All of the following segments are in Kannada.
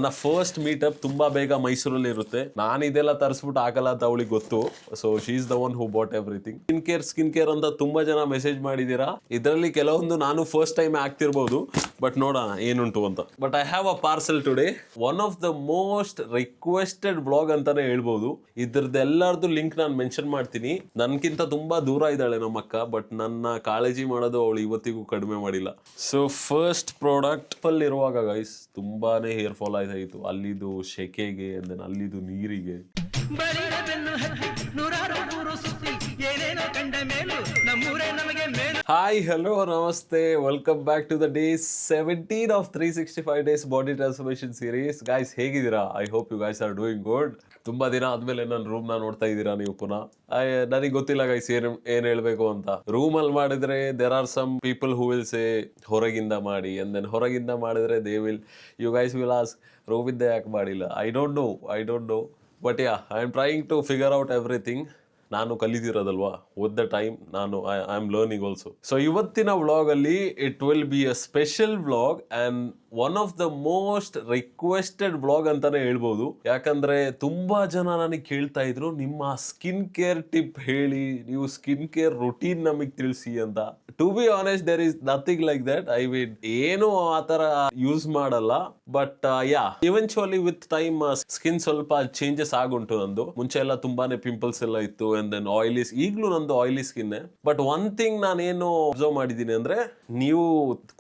ನನ್ನ ಫಸ್ಟ್ ಮೀಟಪ್ ತುಂಬಾ ಬೇಗ ಮೈಸೂರಲ್ಲಿ ಇರುತ್ತೆ. ನಾನು ಇದೆಲ್ಲ ತರಿಸ್ಬಿಟ್ಟು ಆಗಲ್ಲ ಅಂತ ಅವಳಿಗೆ ಗೊತ್ತು. So she is the one who bought everything. Skin care ಅಂತ ತುಂಬಾ ಜನ ಮೆಸೇಜ್ ಮಾಡಿದೀರಾ. ಇದರಲ್ಲಿ ಕೆಲವೊಂದು ನಾನು ಫಸ್ಟ್ ಟೈಮ್ ಆಗ್ತಿರ್ಬೋದು, ಬಟ್ ನೋಡೋಣ ಏನುಂಟು ಅಂತ. But I have a parcel today. One of the most requested blog ಅಂತಾನೆ ಹೇಳ್ಬೋದು. ಇದ್ರದ್ದೆಲ್ಲರದು ಲಿಂಕ್ ನಾನು ಮೆನ್ಷನ್ ಮಾಡ್ತೀನಿ. ನನ್ಕಿಂತ ತುಂಬಾ ದೂರ ಇದ್ದಾಳೆ ನಮ್ಮ ಅಕ್ಕ, ಬಟ್ ನನ್ನ ಕಾಳಜಿ ಮಾಡೋದು ಅವಳು ಇವತ್ತಿಗೂ ಕಡಿಮೆ ಮಾಡಿಲ್ಲ. ಸೊ ಫಸ್ಟ್ ಪ್ರಾಡಕ್ಟ್ ಅಲ್ಲಿ ಇರುವಾಗ ಗೈಸ್ ತುಂಬಾನೇ ಹೇರ್ ಫಾಲ್ ಆಯ್ತಾಯಿತ್ತು. ಅಲ್ಲಿದು ಶೆಕೆಗೆ, ಅಲ್ಲಿದು ನೀರಿಗೆ. Hi, hello, namaste, welcome back to the day 17 of 365 days body transformation series. Guys ಹೇಗಿದ್ದೀರಾ? I hope you guys are doing good. ತುಂಬಾ ದಿನ ಆದ್ಮೇಲೆ ನನ್ನ ರೂಮ್ ನ ನೋಡ್ತಾ ಇದ್ದೀರಾ ನೀವು ಪುನಃ. ನನಗೆ ಗೊತ್ತಿಲ್ಲ ಗೈಸ್ ಏನ್ ಹೇಳ್ಬೇಕು ಅಂತ. ರೂಮ್ ಅಲ್ಲಿ ಮಾಡಿದ್ರೆ there are some people who will say ಹೊರಗಿಂದ ಮಾಡಿ, ಅಂಡ್ ದೆನ್ ಹೊರಗಿಂದ ಮಾಡಿದ್ರೆ they will you guys will ask ರೂಮಿಂದ ಯಾಕೆ ಮಾಡಿಲ್ಲ. I don't know but yeah, I am trying to figure out everything. ನಾನು ಕಲಿತಿರೋದಲ್ವಾ, ವಿತ್ ದ ಟೈಮ್ ನಾನು I am learning also. So ಇವತ್ತಿನ ವ್ಲಾಗ್ ಅಲ್ಲಿ it will be a special vlog and one of the most requested vlog ಅಂತಾನೆ ಹೇಳ್ಬೋದು. ಯಾಕಂದ್ರೆ ತುಂಬಾ ಜನ ನನಗೆ ಕೇಳ್ತಾ ಇದ್ರು, ನಿಮ್ಮ ಸ್ಕಿನ್ ಕೇರ್ ಟಿಪ್ ಹೇಳಿ, ನೀವು ಸ್ಕಿನ್ ಕೇರ್ ರುಟೀನ್ ನಮಗೆ ತಿಳಿಸಿ ಅಂತ. To be honest, there is nothing like that. I mean ಏನು ಆತರ ಯೂಸ್ ಮಾಡಲ್ಲ. But yeah, eventually with time skin ಸ್ವಲ್ಪ ಚೇಂಜಸ್ ಆಗುಂಟು. ನಂದು ಮುಂಚೆ ಎಲ್ಲ ತುಂಬಾನೇ ಪಿಂಪಲ್ಸ್ ಎಲ್ಲ ಇತ್ತು, ಅಂಡ್ ದೆನ್ ಆಯಿಲಿ, ಈಗಲೂ ನಂದು oily skin. But one thing ನಾನೇನು ಅಬ್ಸರ್ವ್ ಮಾಡಿದ್ದೀನಿ ಅಂದ್ರೆ, ನೀವು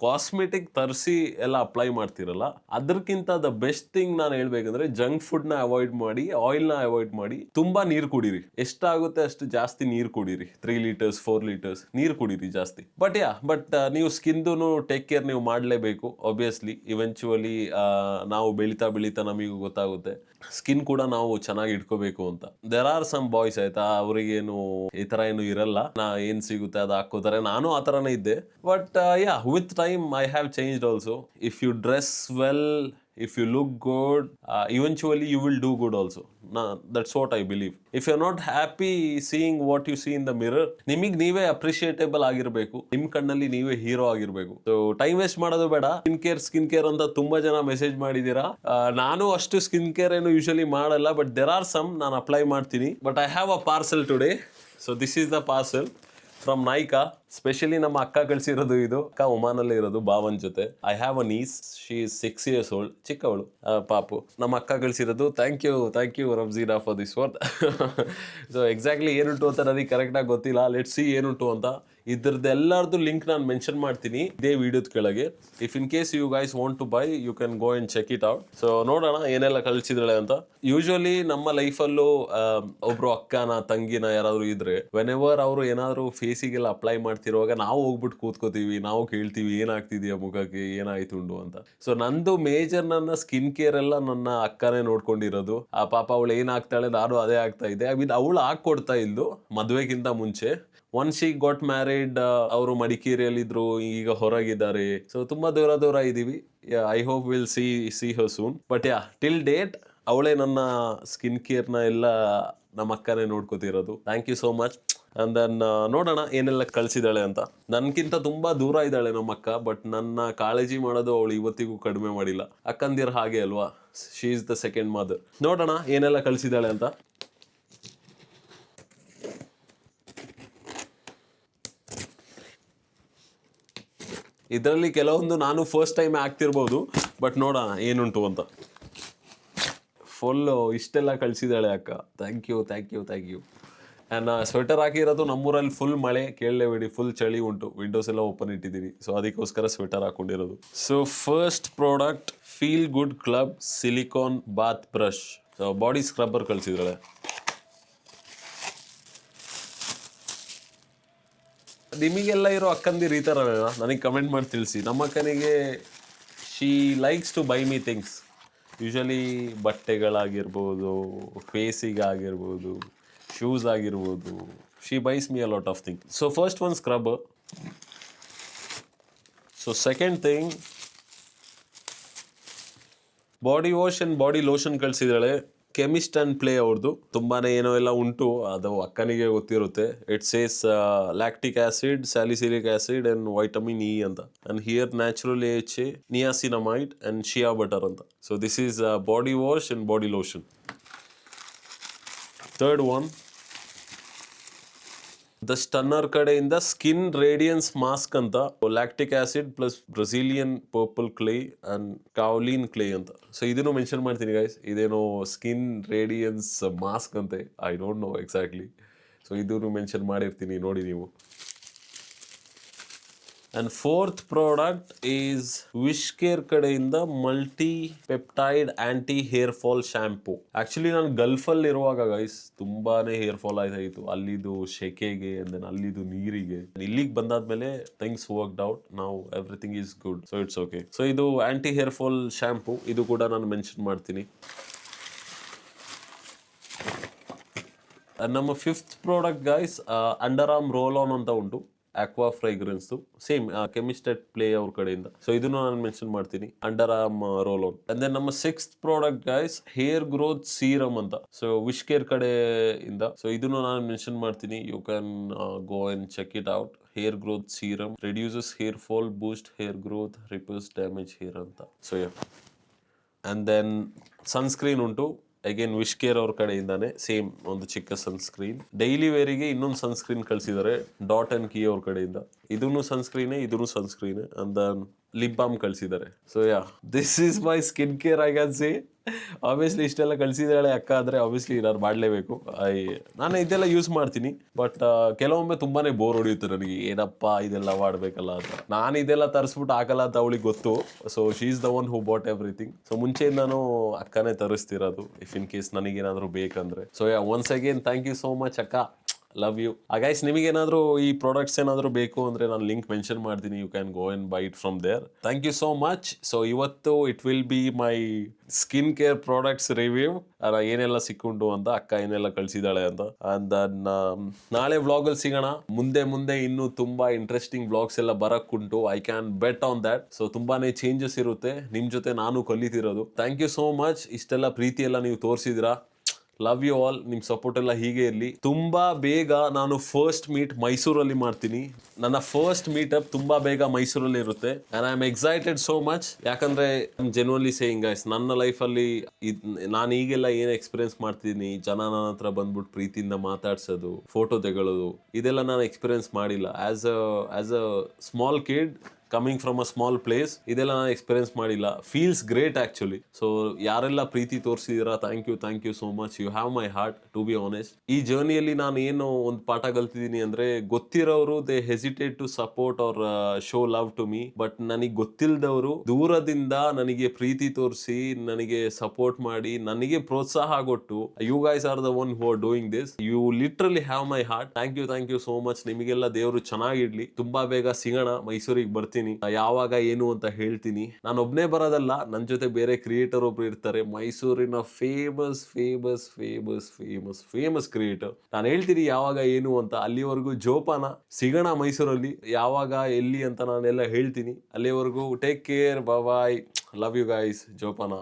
ಕಾಸ್ಮೆಟಿಕ್ ತರಿಸಿ ಎಲ್ಲ ಅಪ್ಲೈ ಮಾಡ್ತಿರಲ್ಲ, ಅದಕ್ಕಿಂತ ದ ಬೆಸ್ಟ್ ಥಿಂಗ್ ನಾನು ಹೇಳ್ಬೇಕಂದ್ರೆ ಜಂಕ್ ಫುಡ್ ನ ಅವಾಯ್ಡ್ ಮಾಡಿ, ಆಯಿಲ್ ನ ಅವಾಯ್ಡ್ ಮಾಡಿ, ತುಂಬಾ ನೀರು ಕುಡೀರಿ. ಎಷ್ಟಾಗುತ್ತೆ ಅಷ್ಟು ಜಾಸ್ತಿ ನೀರು ಕುಡೀರಿ. 3 ಲೀಟರ್ಸ್ 4 ಲೀಟರ್ಸ್ ನೀರು ಕುಡೀರಿ ಜಾಸ್ತಿ. ಬಟ್ ನೀವು ಸ್ಕಿನ್ದು ಟೇಕ್ ಕೇರ್ ನೀವು ಮಾಡಲೇಬೇಕು ಆಬ್ವಿಯಸ್ಲಿ. ಇವೆಂಚುವಲಿ ನಾವು ಬೆಳೀತಾ ನಮಗೂ ಗೊತ್ತಾಗುತ್ತೆ ಸ್ಕಿನ್ ಕೂಡ ನಾವು ಚೆನ್ನಾಗಿ ಇಟ್ಕೋಬೇಕು ಅಂತ. ದೇರ್ ಆರ್ ಸಮ್ ಬಾಯ್ಸ್ ಆಯ್ತಾ, ಅವ್ರಿಗೇನು ಈ ತರ ಏನು ಇರಲ್ಲ, ಏನ್ ಸಿಗುತ್ತೆ ಅದು ಹಾಕೋತಾರೆ. ನಾನು ಆ ತರನೇ ಇದ್ದೆ. But with time I have changed also. If you dress well, if you look good, eventually you will do good also. That's what I believe. If you're not happy seeing what you see in the mirror, ನಿಮಗೆ ನೀವೇ ಅಪ್ರಿಷಿಯೇಟೇಬಲ್ ಆಗಿರ್ಬೇಕು, ನಿಮ್ ಕಣ್ಣಲ್ಲಿ ನೀವೇ ಹೀರೋ ಆಗಿರ್ಬೇಕು. ಸೊ ಟೈಮ್ ವೇಸ್ಟ್ ಮಾಡೋದು ಬೇಡ. ಸ್ಕಿನ್ ಕೇರ್ ಅಂತ ತುಂಬಾ ಜನ ಮೆಸೇಜ್ ಮಾಡಿದೀರಾ. ನಾನು ಅಷ್ಟು ಸ್ಕಿನ್ ಕೇರ್ ಏನು ಯೂಶಲಿ ಮಾಡಲ್ಲ, ಬಟ್ ದೇರ್ ಆರ್ ಸಮ್ ನಾನು ಅಪ್ಲೈ ಮಾಡ್ತೀನಿ. But I have a parcel today. So this is the parcel from Nykaa. Specially ನಮ್ಮ ಅಕ್ಕ ಕಳಿಸಿರೋದು. ಇದು ಅಕ್ಕ ಒಮಾನಲ್ಲಿ ಇರೋದು ಭಾವನ್ ಜೊತೆ. I have a niece, she is 6 years old, ಚಿಕ್ಕವಳು ಪಾಪು. ನಮ್ಮ ಅಕ್ಕ ಕಳಿಸಿರೋದು. Thank you Ramzeena for this one. So exactly ಏನುಂಟು ಅಂತ ನನಗೆ ಕರೆಕ್ಟಾಗಿ ಗೊತ್ತಿಲ್ಲ. ಲೆಟ್ಸ್ ಸಿ ಏನುಂಟು ಅಂತ. ಇದ್ರದ್ದೆಲ್ಲರದು ಲಿಂಕ್ ನಾನು ಮೆನ್ಷನ್ ಮಾಡ್ತೀನಿ ಇದೇ ವಿಡಿಯೋದ ಕೆಳಗೆ. If in case you guys want to buy, you can go and check it out. So ನೋಡೋಣ ಏನೆಲ್ಲ ಕಳಿಸಿದಾಳೆ ಅಂತ. ಯೂಶುವಲಿ ನಮ್ಮ ಲೈಫಲ್ಲೂ ಒಬ್ರು ಅಕ್ಕನ ತಂಗಿನ ಯಾರಾದ್ರೂ ಇದ್ರೆ, ವೆನ್ ಎವರ್ ಅವರು ಏನಾದ್ರು ಫೇಸಿಗೆಲ್ಲ ಅಪ್ಲೈ ಮಾಡ್ತಿರುವಾಗ ನಾವು ಹೋಗ್ಬಿಟ್ಟು ಕೂತ್ಕೋತೀವಿ, ನಾವು ಕೇಳ್ತೀವಿ ಏನಾಗ್ತಿದೆಯಾ ಮುಖಕ್ಕೆ, ಏನಾಯ್ತುಂಡು ಅಂತ. ಸೊ ನಂದು ಮೇಜರ್ ನನ್ನ ಸ್ಕಿನ್ ಕೇರ್ ಎಲ್ಲ ನನ್ನ ಅಕ್ಕನೇ ನೋಡ್ಕೊಂಡಿರೋದು. ಆ ಪಾಪ ಅವಳು ಏನಾಗ್ತಾಳೆ, ನಾನು ಅದೇ ಆಗ್ತಾ ಇದ್ದೆ. ಐ ಮೀನ್ ಅವಳು ಹಾಕೊಡ್ತಾ ಇದ್ದು ಮದುವೆಗಿಂತ ಮುಂಚೆ. ಒನ್ಸ್ ಶಿ ಗಾಟ್ ಮ್ಯಾರಿಡ್, ಅವರು ಮಡಿಕೇರಿಯಲ್ಲಿದ್ರು, ಈಗ ಹೊರಗಿದ್ದಾರೆ. ಸೊ ತುಂಬಾ ದೂರ ಇದೀವಿ. I hope will see her soon. But till date ಅವಳೇ ನನ್ನ ಸ್ಕಿನ್ ಕೇರ್ನ ಎಲ್ಲ ನಮ್ಮ ಅಕ್ಕನೇ ನೋಡ್ಕೋತಿರೋದು. Thank you so much. And then ನೋಡೋಣ ಏನೆಲ್ಲ ಕಳಿಸಿದಾಳೆ ಅಂತ. ನನ್ಕಿಂತ ತುಂಬಾ ದೂರ ಇದ್ದಾಳೆ ನಮ್ಮ ಅಕ್ಕ, ಬಟ್ ನನ್ನ ಕಾಳಜಿ ಮಾಡೋದು ಅವಳು ಇವತ್ತಿಗೂ ಕಡಿಮೆ ಮಾಡಿಲ್ಲ. ಅಕ್ಕಂದಿರ ಹಾಗೆ ಅಲ್ವಾ, she is the second mother. ನೋಡೋಣ ಏನೆಲ್ಲ ಕಳಿಸಿದಾಳೆ ಅಂತ. ಇದರಲ್ಲಿ ಕೆಲವೊಂದು ನಾನು ಫಸ್ಟ್ ಟೈಮ್ ಆಗ್ತಿರ್ಬೋದು, ಬಟ್ ನೋಡೋಣ ಏನುಂಟು ಅಂತ. ಫುಲ್ಲು ಇಷ್ಟೆಲ್ಲ ಕಳಿಸಿದಾಳೆ ಅಕ್ಕ. Thank you. ಆ್ಯಂಡ್ ಸ್ವೆಟರ್ ಹಾಕಿರೋದು. ನಮ್ಮೂರಲ್ಲಿ ಫುಲ್ ಮಳೆ, ಕೇಳಲೇಬೇಡಿ, ಫುಲ್ ಚಳಿ ಉಂಟು. ವಿಂಡೋಸ್ ಎಲ್ಲ ಓಪನ್ ಇಟ್ಟಿದ್ದೀನಿ, ಸೊ ಅದಕ್ಕೋಸ್ಕರ ಸ್ವೆಟರ್ ಹಾಕೊಂಡಿರೋದು. So first product, feel good club silicone bath brush. So body scrubber ಕಳಿಸಿದಾಳೆ. ನಿಮಗೆಲ್ಲ ಇರೋ ಅಕ್ಕಂದಿರು ಈ ಥರ ನನಗೆ ಕಮೆಂಟ್ ಮಾಡಿ ತಿಳಿಸಿ. ನಮ್ಮ ಅಕ್ಕನಿಗೆ she likes to buy me things. Usually ಬಟ್ಟೆಗಳಾಗಿರ್ಬೋದು, ಫೇಸಿಗಾಗಿರ್ಬೋದು, ಶೂಸ್ ಆಗಿರ್ಬೋದು. She buys me a lot of things. So first one scrubber. So second thing, body wash and body lotion ಕಳಿಸಿದಾಳೆ. ಕೆಮಿಸ್ಟ್ ಅಂಡ್ ಪ್ಲೇ ಅವ್ರದ್ದು ತುಂಬಾನೇ ಏನೋ ಎಲ್ಲ ಉಂಟು, ಅದು ಅಕ್ಕನಿಗೆ ಗೊತ್ತಿರುತ್ತೆ. It says lactic acid, salicylic acid and vitamin E ಅಂತ. And here natural AHA, niacinamide and shea butter ಅಂತ. So this is body wash and body lotion. Third one, the stunner ಕಡೆಯಿಂದ ಸ್ಕಿನ್ ರೇಡಿಯನ್ಸ್ ಮಾಸ್ಕ್ ಅಂತ. Lactic acid plus Brazilian purple clay and kaolin clay ಅಂತ. ಸೊ ಇದನ್ನು ಮೆನ್ಷನ್ ಮಾಡ್ತೀನಿ ಗೈಸ್, ಇದೇನೋ ಸ್ಕಿನ್ ರೇಡಿಯನ್ಸ್ ಮಾಸ್ಕ್ ಅಂತೆ, I don't know exactly. So ಇದನ್ನು ಮೆನ್ಷನ್ ಮಾಡಿರ್ತೀನಿ, ನೋಡಿ ನೀವು. And fourth product is wish care ಕಡೆಯಿಂದ multi peptide anti hair fall shampoo. Actually ನಾನು ಗಲ್ಫಲ್ಲಿ ಇರುವಾಗ ಗೈಸ್ ತುಂಬಾನೇ ಹೇರ್ ಫಾಲ್ ಆಯ್ತಾಯಿತ್ತು, ಅಲ್ಲಿದು ಶೆಕೆಗೆ ದೆನ್ ಅಲ್ಲಿದು ನೀರಿಗೆ. ಇಲ್ಲಿಗೆ ಬಂದಾದ್ಮೇಲೆ ಥಿಂಗ್ಸ್ ವರ್ಕ್ಡ್ ಔಟ್, ನಾವು everything is good, so it's okay. So ಇದು ಆಂಟಿ ಹೇರ್ ಫಾಲ್ ಶಾಂಪೂ, ಇದು ಕೂಡ ನಾನು ಮೆನ್ಷನ್ ಮಾಡ್ತೀನಿ. ನಮ್ಮ fifth product guys under arm roll on ಅಂತ ಉಂಟು, aqua fragrance, same chemist at play ಅವ್ರ ಕಡೆಯಿಂದ. ಸೊ ಇದನ್ನು ನಾನು ಮೆನ್ಷನ್ ಮಾಡ್ತೀನಿ, under arm roll on. And then ನಮ್ಮ sixth product guys hair growth serum ಅಂತ. ಸೊ ವಿಶ್ ಕೇರ್ ಕಡೆಯಿಂದ. ಸೊ ಇದನ್ನು ನಾನು ಮೆನ್ಷನ್ ಮಾಡ್ತೀನಿ, you can go and check it out. Hair growth serum reduces hair fall, boost hair growth, repairs damage hair ಅಂತ. ಸೊ ಅಂಡ್ ದೆನ್ ಸನ್ಸ್ಕ್ರೀನ್ ಉಂಟು, ಅಗೇನ್ ವಿಶ್ ಕೇರ್ ಅವ್ರ ಕಡೆಯಿಂದಾನೆ, ಸೇಮ್ ಒಂದು ಚಿಕ್ಕ ಸನ್ಸ್ಕ್ರೀನ್. ಡೈಲಿ ವೇರಿಗೆ ಇನ್ನೊಂದು ಸನ್ಸ್ಕ್ರೀನ್ ಕಳಿಸಿದ್ದಾರೆ ಡಾಟ್ ಅಂಡ್ ಕೀ ಅವ್ರ ಕಡೆಯಿಂದ. ಇದನ್ನು ಸನ್ಸ್ಕ್ರೀನೇ, ಇದನ್ನು ಸನ್ಸ್ಕ್ರೀನ್. ಅಂಡ್ ಲಿಪ್ ಬಾಮ್ ಕಳಿಸಿದ್ದಾರೆ. So this is my skin care I can say. Obviously ಇಷ್ಟೆಲ್ಲ ಕಳಿಸಿದಾಳೆ ಅಕ್ಕ ಆದರೆ ಆಬ್ವಿಯಸ್ಲಿ ನಾನು ಮಾಡಲೇಬೇಕು. ನಾನು ಇದೆಲ್ಲ ಯೂಸ್ ಮಾಡ್ತೀನಿ, ಬಟ್ ಕೆಲವೊಮ್ಮೆ ತುಂಬಾನೇ ಬೋರ್ ಹೊಡೆಯುತ್ತೆ ನನಗೆ, ಏನಪ್ಪ ಇದೆಲ್ಲ ಮಾಡಬೇಕಲ್ಲ ಅಂತ. ನಾನು ಇದೆಲ್ಲ ತರಿಸ್ಬಿಟ್ಟು ಹಾಕಲ್ಲ ಅಂತ ಅವಳಿಗೆ ಗೊತ್ತು. So she is the one who bought everything. So ಮುಂಚೆಯಿಂದಾನು ಅಕ್ಕನೇ ತರಿಸ್ತಿರೋದು ಇಫ್ ಇನ್ ಕೇಸ್ ನನಗೇನಾದರೂ ಬೇಕಂದ್ರೆ. So once again thank you so much ಅಕ್ಕ, ಲವ್ ಯು. ಗೈಸ್ ನಿಮಗೇನಾದರೂ ಈ ಪ್ರಾಡಕ್ಟ್ಸ್ ಏನಾದರೂ ಬೇಕು ಅಂದರೆ ನಾನು ಲಿಂಕ್ ಮೆನ್ಷನ್ ಮಾಡ್ತೀನಿ, you can go and buy it from there. Thank you so much. So ಇವತ್ತು it will be my skin care products review, ಏನೆಲ್ಲ ಸಿಕ್ಕುಂಟು ಅಂತ, ಅಕ್ಕ ಏನೆಲ್ಲ ಕಳಿಸಿದಾಳೆ ಅಂತ. ಅಂಡ್ ನಾಳೆ ವ್ಲಾಗಲ್ಲಿ ಸಿಗೋಣ. ಮುಂದೆ ಇನ್ನೂ ತುಂಬಾ ಇಂಟ್ರೆಸ್ಟಿಂಗ್ ವ್ಲಾಗ್ಸ್ ಎಲ್ಲ ಬರಕ್ಕುಂಟು, I can bet on that. So ತುಂಬಾನೇ ಚೇಂಜಸ್ ಇರುತ್ತೆ, ನಿಮ್ಮ ಜೊತೆ ನಾನು ಕಲಿತಿರೋದು. ಥ್ಯಾಂಕ್ ಯು ಸೋ ಮಚ್, ಇಷ್ಟೆಲ್ಲ ಪ್ರೀತಿ ಎಲ್ಲ ನೀವು ತೋರಿಸಿದಿರಾ. Love you all. ನಿಮ್ಮ ಸಪೋರ್ಟ್ ಎಲ್ಲ ಹೀಗೆ ಇರಲಿ. ತುಂಬಾ ಬೇಗ ನಾನು ಫಸ್ಟ್ ಮೀಟ್ ಮೈಸೂರಲ್ಲಿ ಮಾಡ್ತೀನಿ. ನನ್ನ ಫಸ್ಟ್ ಮೀಟಪ್ ತುಂಬಾ ಬೇಗ ಮೈಸೂರಲ್ಲಿ ಇರುತ್ತೆ. And I am excited so much. ಯಾಕಂದ್ರೆ ಜೆನ್ಯುನ್ಲಿ ಸೇಯಿಂಗ್ ಗೈಸ್, ನನ್ನ ಲೈಫಲ್ಲಿ ನಾನು ಈಗೆಲ್ಲ ಏನು ಎಕ್ಸ್ಪೀರಿಯನ್ಸ್ ಮಾಡ್ತಿದ್ದೀನಿ, ಜನ ನನ್ನ ಹತ್ರ ಬಂದ್ಬಿಟ್ಟು ಪ್ರೀತಿಯಿಂದ ಮಾತಾಡ್ಸೋದು, ಫೋಟೋ ತೆಗೊಳ್ಳೋದು, ಇದೆಲ್ಲ ನಾನು ಎಕ್ಸ್ಪೀರಿಯನ್ಸ್ ಮಾಡಿಲ್ಲ. As a small kid coming from a small place, ಇದೆಲ್ಲ ನಾನು ಎಕ್ಸ್ಪೀರಿಯನ್ಸ್ ಮಾಡಿಲ್ಲ. Feels great actually. ಸೊ ಯಾರೆಲ್ಲ ಪ್ರೀತಿ ತೋರಿಸಿದ್ದೀರಾ, thank you so much. You have my heart to be honest. ಈ ಜರ್ನಿಯಲ್ಲಿ ನಾನು ಏನು ಒಂದು ಪಾಠ ಕಲ್ತಿದ್ದೀನಿ ಅಂದರೆ, ಗೊತ್ತಿರೋರು they hesitate to support or show love to me. But ನನಗೆ ಗೊತ್ತಿಲ್ಲದವರು ದೂರದಿಂದ ನನಗೆ ಪ್ರೀತಿ ತೋರಿಸಿ, ನನಗೆ ಸಪೋರ್ಟ್ ಮಾಡಿ, ನನಗೆ ಪ್ರೋತ್ಸಾಹ ಕೊಟ್ಟು, you guys are the one who are doing this. You literally have my heart. Thank you so much. ನಿಮಗೆಲ್ಲ ದೇವರು ಚೆನ್ನಾಗಿಡ್ಲಿ. ತುಂಬಾ ಬೇಗ ಸಿಗೋಣ, ಮೈಸೂರಿಗೆ ಬರ್ತೀನಿ. ಯಾವಾಗ ಏನು ಅಂತ ಹೇಳ್ತೀನಿ. ನಾನು ಒಬ್ನೇ ಬರೋದಲ್ಲ, ನನ್ನ ಜೊತೆ ಬೇರೆ ಕ್ರಿಯೇಟರ್ ಒಬ್ರು ಇರ್ತಾರೆ, ಮೈಸೂರಿನ ಫೇಮಸ್ ಕ್ರಿಯೇಟರ್. ನಾನು ಹೇಳ್ತೀನಿ ಯಾವಾಗ ಏನು ಅಂತ. ಅಲ್ಲಿವರೆಗೂ ಜೋಪಾನ, ಸಿಗೋಣ ಮೈಸೂರಲ್ಲಿ. ಯಾವಾಗ ಎಲ್ಲಿ ಅಂತ ನಾನೆಲ್ಲ ಹೇಳ್ತೀನಿ. ಅಲ್ಲಿವರೆಗೂ take care, bye, love you guys, ಜೋಪಾನ.